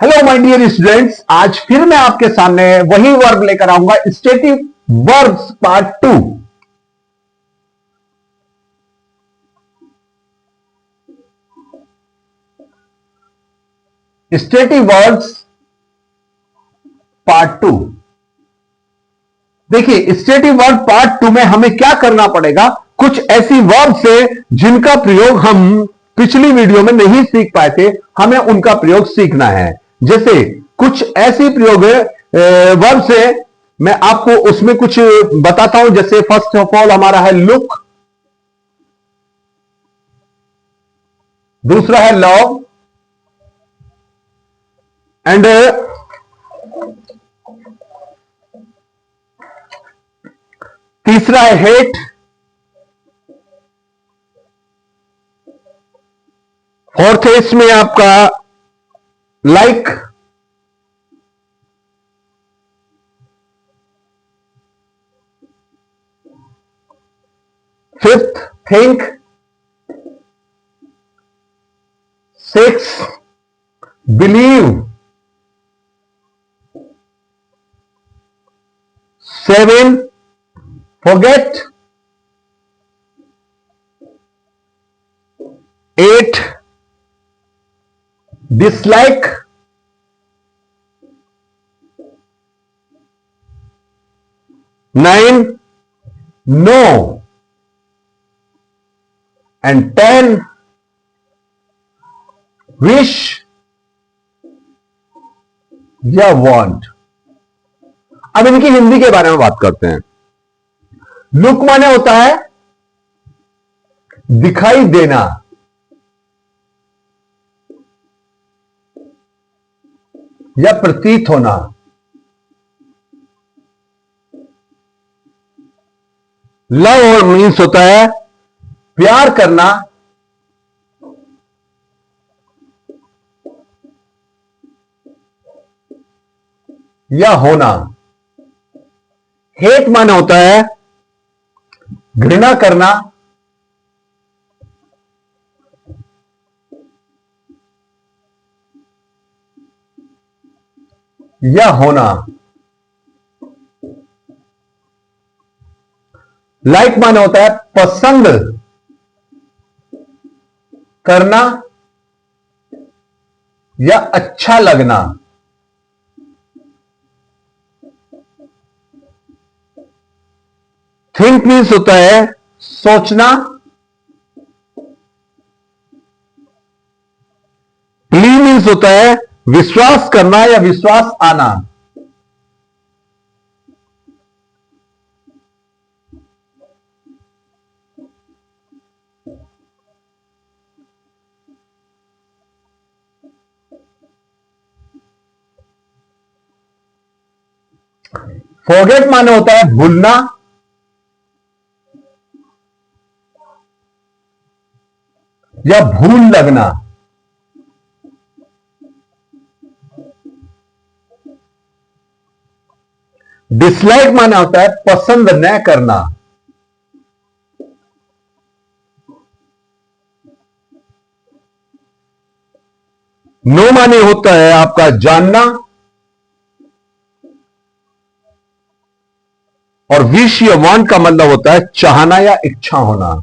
Hello my dear students, आज फिर मैं आपके सामने वही वर्ब लेकर आऊंगा, stative verbs part 2। Stative verbs part 2। देखिए, स्टेटिव वर्ब पार्ट 2 में हमें क्या करना पड़ेगा, कुछ ऐसी वर्ब्स है जिनका प्रयोग हम पिछली वीडियो में नहीं सीख पाए थे, हमें उनका प्रयोग सीखना है। जैसे कुछ ऐसी प्रयोग वर्ब से मैं आपको उसमें कुछ बताता हूं। जैसे फर्स्ट ऑफ ऑल हमारा है लुक, दूसरा है लव, एंड तीसरा है हेट, फोर्थ है इसमें आपका like, fifth think, six believe, seven forget, 8 dislike, 9 no, and 10 wish या want। अब इनकी हिंदी के बारे में बात करते हैं। लुक माने होता है दिखाई देना, या प्रतीत होना। लव मीन्स होता है प्यार करना, या होना। हेट माने होता है घृणा करना, या होना। लाइक माने होता है पसंद करना या अच्छा लगना। थिंक मीन्स होता है सोचना। बिलीव मीन्स होता है विश्वास करना या विश्वास आना। फॉरगेट माने होता है भूलना, या भूल लगना। डिसलाइक माना होता है पसंद न करना। नो माने होता है आपका जानना, और विश या वांट का मतलब होता है चाहना या इच्छा होना।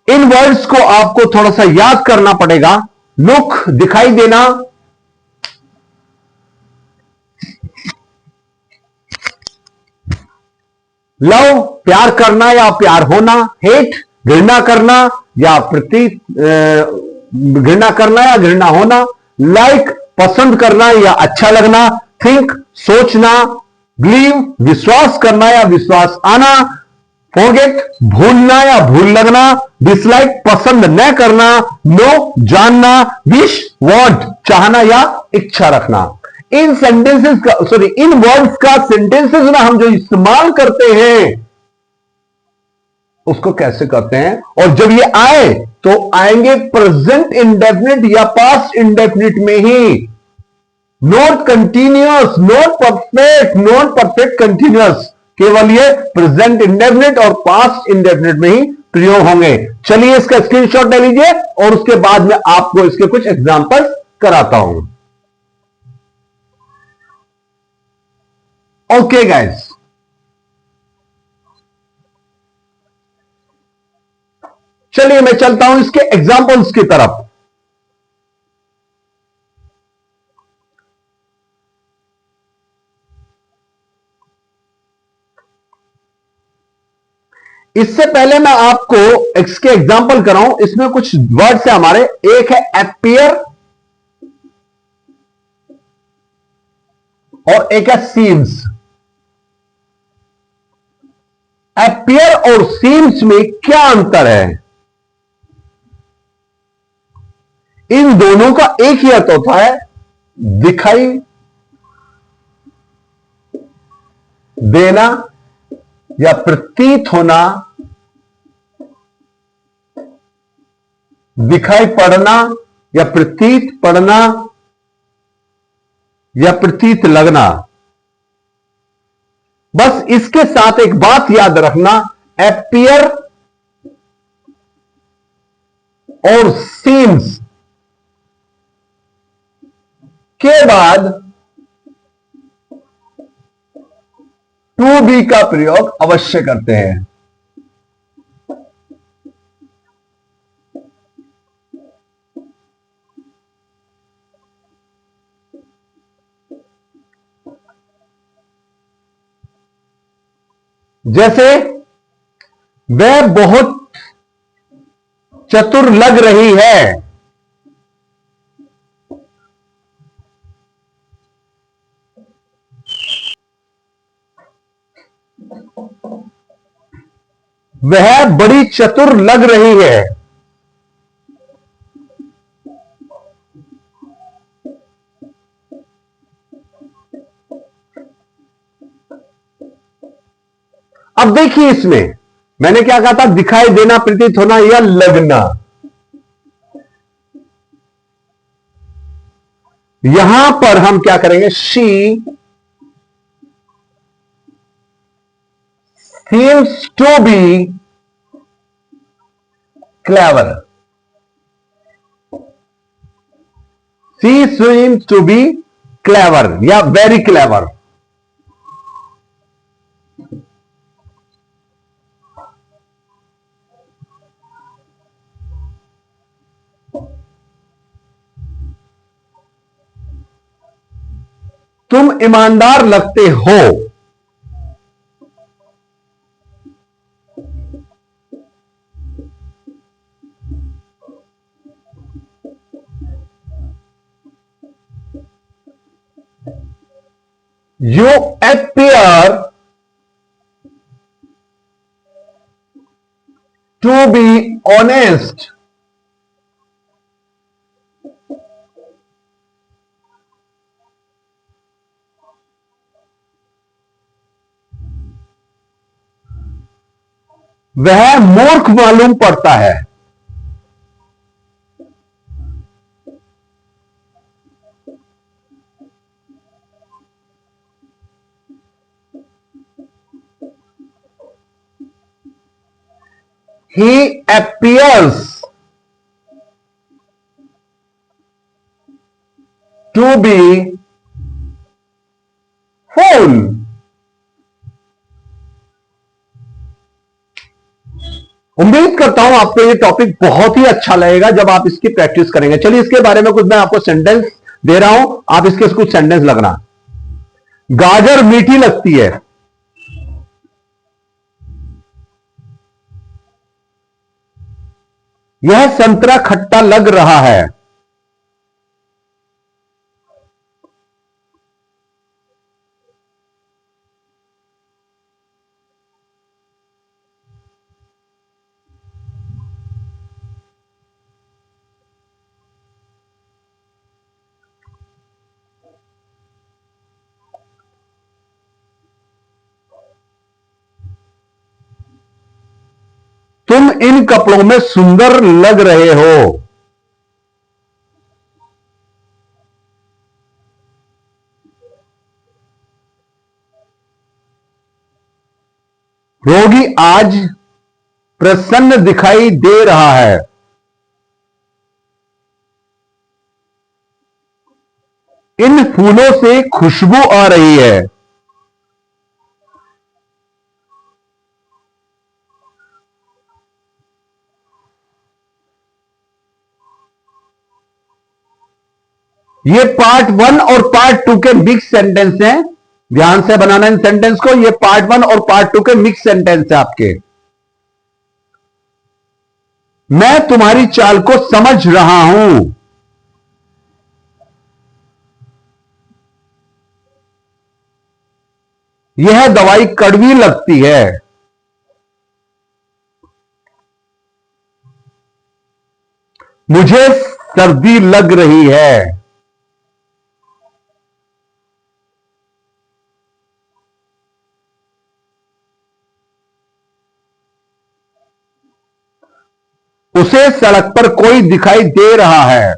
इन वर्ड्स को आपको थोड़ा सा याद करना पड़ेगा। लुक दिखाई देना, लव प्यार करना या प्यार होना, हेट घृणा करना या घृणा करना या घृणा होना, लाइक पसंद करना या अच्छा लगना, थिंक सोचना, बिलीव विश्वास करना या विश्वास आना, फॉरगेट भूलना या भूल लगना, डिसलाइक पसंद न करना, नो जानना, विश वांट चाहना या इच्छा रखना। इन सेंटेंसेस का इन वर्ड्स का सेंटेंसेस में हम जो इस्तेमाल करते हैं उसको कैसे करते हैं, और जब ये आए तो आएंगे प्रेजेंट इंडेफिनिट या पास्ट इंडेफिनिट में ही। Not continuous, not perfect, not perfect continuous. केवल ये प्रेजेंट इंडेफिनिट और पास्ट इंडेफिनिट में ही प्रयोग होंगे। चलिए इसका स्क्रीनशॉट ले लीजिए और उसके बाद में आपको इसके कुछ एग्जांपल्स कराता हूं। ओके गाइस, चलिए मैं चलता हूं इसके एग्जांपल्स की तरफ। इससे पहले मैं आपको इसके एग्जांपल कराऊं, इसमें कुछ वर्ड्स है हमारे। एक है अपीयर और एक है सीम्स। अपीयर और सीम्स में क्या अंतर है? इन दोनों का एक ही अर्थ होता है, दिखाई देना या प्रतीत होना, दिखाई पड़ना या प्रतीत पड़ना या प्रतीत लगना। बस इसके साथ एक बात याद रखना, अपीयर और सीम्स के बाद टू बी का प्रयोग अवश्य करते हैं। जैसे वह बहुत चतुर लग रही है, वह बड़ी चतुर लग रही है। अब देखिए इसमें मैंने क्या कहा था, दिखाई देना, प्रतीत होना या लगना। यहां पर हम क्या करेंगे, she seems to be clever. She seems to be clever या वेरी क्लेवर। तुम ईमानदार लगते हो। You appear to be honest. वह मूर्ख मालूम पड़ता है। He appears to be fool. उम्मीद करता हूं आपको ये टॉपिक बहुत ही अच्छा लगेगा जब आप इसकी प्रैक्टिस करेंगे। चलिए इसके बारे में कुछ मैं आपको सेंटेंस दे रहा हूं, आप इसके कुछ सेंटेंस लगना। गाजर मीठी लगती है। यह संतरा खट्टा लग रहा है। तुम इन कपड़ों में सुंदर लग रहे हो। रोगी आज प्रसन्न दिखाई दे रहा है। इन फूलों से खुशबू आ रही है। ये पार्ट 1 और पार्ट 2 के मिक्स सेंटेंस हैं। ध्यान से बनाना इन सेंटेंस को। ये पार्ट 1 और पार्ट 2 के मिक्स सेंटेंस है आपके। मैं तुम्हारी चाल को समझ रहा हूं। यह दवाई कड़वी लगती है। मुझे सर्दी लग रही है। उसे सड़क पर कोई दिखाई दे रहा है।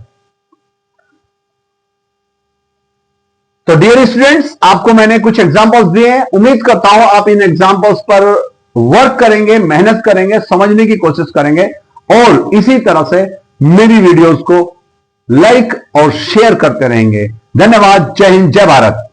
तो डियर स्टूडेंट्स, आपको मैंने कुछ एग्जांपल्स दिए हैं। उम्मीद करता हूं आप इन एग्जांपल्स पर वर्क करेंगे, मेहनत करेंगे, समझने की कोशिश करेंगे और इसी तरह से मेरी वीडियोस को लाइक और शेयर करते रहेंगे। धन्यवाद। जय हिंद, जय भारत।